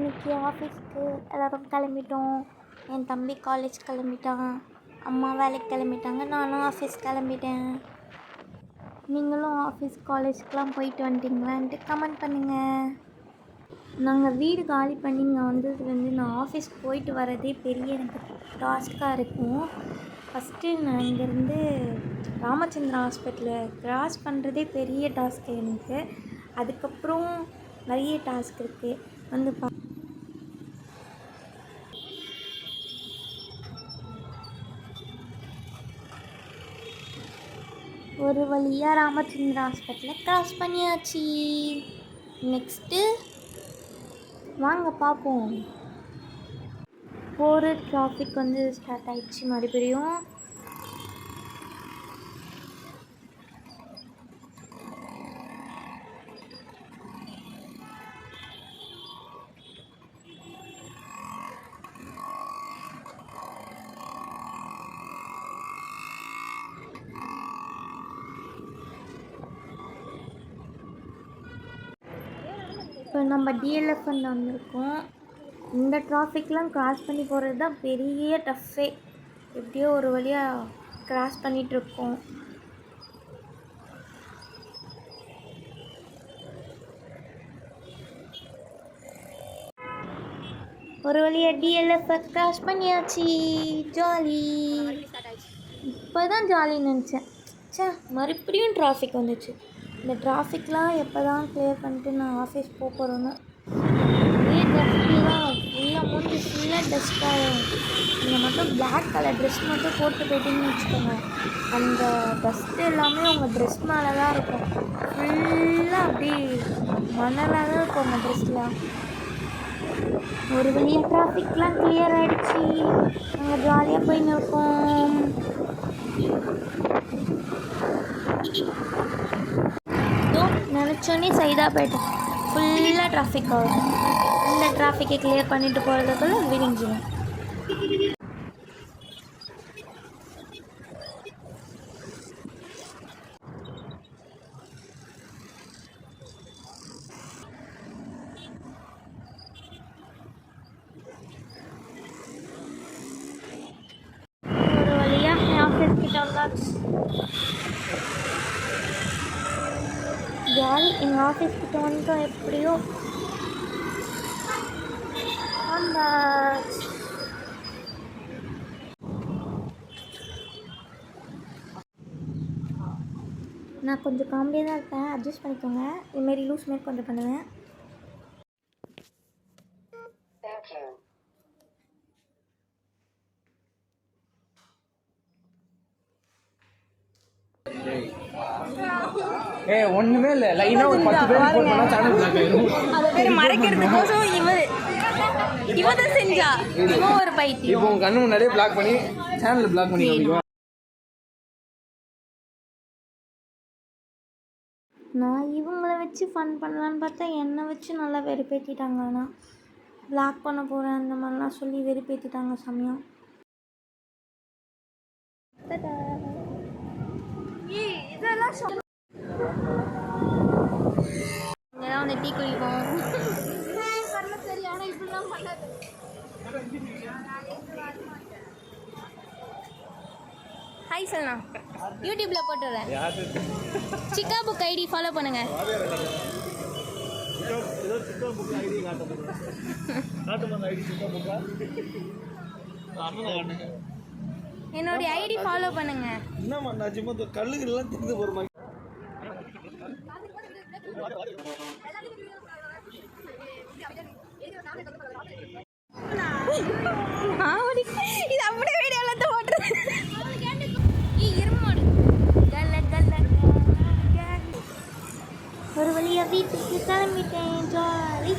இன்றைக்கி ஆஃபீஸ்க்கு எல்லோரும் கிளம்பிட்டோம். என் தம்பி காலேஜ் கிளம்பிட்டான், அம்மா வேலைக்கு கிளம்பிட்டாங்க, நானும் ஆஃபீஸ் கிளம்பிட்டேன். நீங்களும் ஆஃபீஸ் காலேஜ்க்கெலாம் போயிட்டு வந்துட்டிங்களான்ட்டு கமெண்ட் பண்ணுங்கள். நாங்கள் வீடு காலி பண்ணி இங்கே வந்ததுலேருந்து நான் ஆஃபீஸ் போயிட்டு வரதே பெரிய எனக்கு டாஸ்க்காக இருக்கும். ஃபஸ்ட்டு நான் இங்கேருந்து ராமச்சந்திரா ஹாஸ்பிட்டலை க்ராஸ் பண்ணுறதே பெரிய டாஸ்க்கு எனக்கு. அதுக்கப்புறம் நிறைய டாஸ்க் இருக்குது. வந்து ஒரு வழியாக ராமச்சந்திரா ஹாஸ்பிட்டலை க்ராஸ் பண்ணியாச்சு. நெக்ஸ்ட்டு வாங்க பார்ப்போம். போகிற டிராஃபிக் வந்து ஸ்டார்ட் ஆகிடுச்சு மறுபடியும். இப்போ நம்ம டிஎல்எஃப்ல வந்திருக்கோம். இந்த டிராஃபிக்லாம் க்ராஸ் பண்ணி போகிறது தான் பெரிய டஃப்பே. எப்படியோ ஒரு வழியாக க்ராஸ் பண்ணிகிட்ருக்கோம். ஒரு வழியாக டிஎல்எஃப்பை க்ராஸ் பண்ணியாச்சு. ஜாலி. இப்போ தான் ஜாலின்னு நினச்சேன். மறுபடியும் டிராஃபிக் வந்துச்சு. இந்த டிராஃபிக்லாம் எப்போ தான் கிளியர் பண்ணிட்டு நான் ஆஃபீஸ் போகிறோன்னு. ஒரே டஸ்ட்லாம் ஃபுல்லாக மூஞ்சி ஃபுல்லாக டஸ்ட்டாகும். நீங்கள் மட்டும் பிளாக் கலர் ட்ரெஸ் மட்டும் போட்டு போயிட்டீங்கன்னு வச்சுக்கோங்க, அந்த டஸ்ட்டு எல்லாமே உங்கள் ட்ரெஸ் மேலே தான் இருக்கும். ஃபுல்லாக அப்படி மணலாக தான் இருக்கும் உங்கள் ட்ரெஸ்லாம். ஒரு வழியாக டிராஃபிக்லாம் கிளியர் ஆகிடுச்சு. நாங்கள் ஜாலியாக போயின்னு இருக்கோம். நினச்சோன்னே சைதாப்பேட்டை ஃபுல்லாக டிராஃபிக் ஆகும். இந்த டிராஃபிக்கை கிளியர் பண்ணிட்டு போகிறதுக்குள்ள விடிஞ்சிடும். ஒரு வழியாக ஆஃபீஸ் கிட்ட வந்தாச்சு. ஜாலி. எங்கள் ஆஃபீஸ் கிட்ட வந்துட்டோம். எப்படியோ நான் கொஞ்சம் காமெடியாக தான் இருப்பேன், அட்ஜஸ்ட் பண்ணிக்கோங்க. இதுமாரி லூஸ் மாரி கொஞ்சம் பண்ணுவேன். ஒண்ணுமே இல்ல, லைனா ஒரு 10 பேர் போன் பண்ணா சேனல் பிளாக் ஆயிடும். அத பேர் மறைக்கிறதுக்கோசம் இவத செஞ்சா இவன் ஒரு பைத்தியம். இப்போ உங்க கண்ணு முன்னாடியே பிளாக் பண்ணி சேனல் பிளாக் பண்ணிடுவீங்க. நான் இவங்களை வச்சு ஃபன் பண்ணலான்னு பார்த்தா என்னை வச்சு நல்லா வெறுப்பேற்றிட்டாங்க. ஆனால் பிளாக் பண்ண போகிறேன் அந்த மாதிரிலாம் சொல்லி வெறுப்பேற்றிட்டாங்க சமயம். இதெல்லாம் இங்கெல்லாம் வந்து டீ குடிப்போம். ஹாய் சொல்லா, யூடியூப்ல போட்டுறேன். சிக்கா புக் ஐடி ஃபாலோ பண்ணுங்க. என்னோட ஐடி ஃபாலோ பண்ணுங்க. என்னம்மா நான் சும்மா கல்லுகள்லாம் திந்து போறமா. இது அப்படியே வீடியோல தான் ஓட்டுறது. ஒரு வழியாக வீட்டுக்கு கிளம்பிட்டேன். ஜாலி.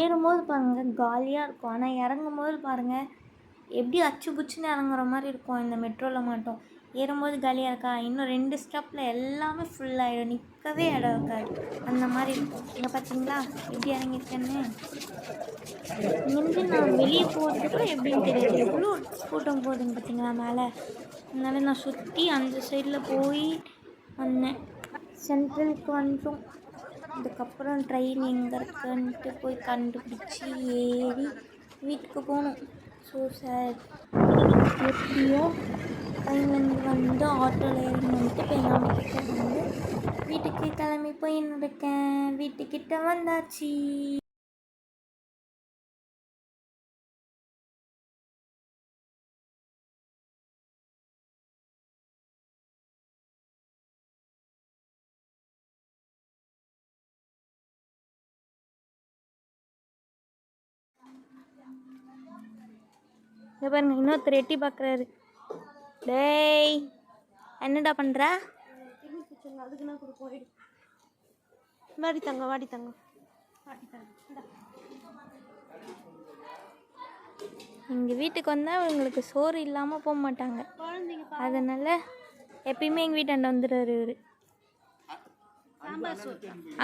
ஏறும்போது பாருங்கள் காலியாக இருக்கும், ஆனால் இறங்கும் போது பாருங்கள் எப்படி அச்சு புச்சுன்னு இறங்குற மாதிரி இருக்கும் இந்த மெட்ரோவில் மட்டும். ஏறும்போது காலியாக இருக்கா, இன்னும் 2 ஸ்டாப்பில் எல்லாமே ஃபுல்லாகிடும், நிற்கவே இடம் இருக்காது, அந்த மாதிரி இருக்கும். இங்கே பார்த்தீங்களா எப்படி இறங்கியிருக்கேன்னு. இங்கேருந்து நான் வெளியே போகிறதுக்குள்ள எப்படின்னு தெரியாது, எவ்வளோ கூட்டம் போகுதுன்னு பார்த்தீங்களா மேலே. அதனால நான் சுற்றி அந்த சைடில் போய் வந்தேன். சென்ட்ரலுக்கு வந்துட்டோம். அதுக்கப்புறம் ட்ரெயின் எங்கே இருக்குன்ட்டு போய் கண்டுபிடிச்சி ஏறி வீட்டுக்கு போகணும். ஸோ சார் எப்படியோ ட்ரெயின்லேருந்து வந்து ஆட்டோவில் ஏறி வந்துட்டு இப்போ எங்கள் அம்மா கிட்ட வந்து வீட்டுக்கு கிளம்பி போயின்னு இருக்கேன். வீட்டுக்கிட்ட வந்தாச்சு. இங்கே பாருங்க, இன்னொருத்தர் எட்டி பார்க்குறாரு. டேய் என்னடா பண்ணுற? வாடி தங்க எங்கள் வீட்டுக்கு வந்தால் இவங்களுக்கு சோறு இல்லாமல் போக மாட்டாங்க. அதனால் எப்பயுமே எங்கள் வீட்டாண்ட வந்துடுறாரு இவர்.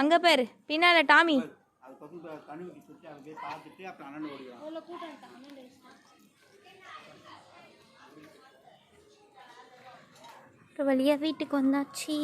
அங்கே பேர் பின்னால் டாமி. ஒரு வழியாக வீட்டுக்கு வந்தாச்சு.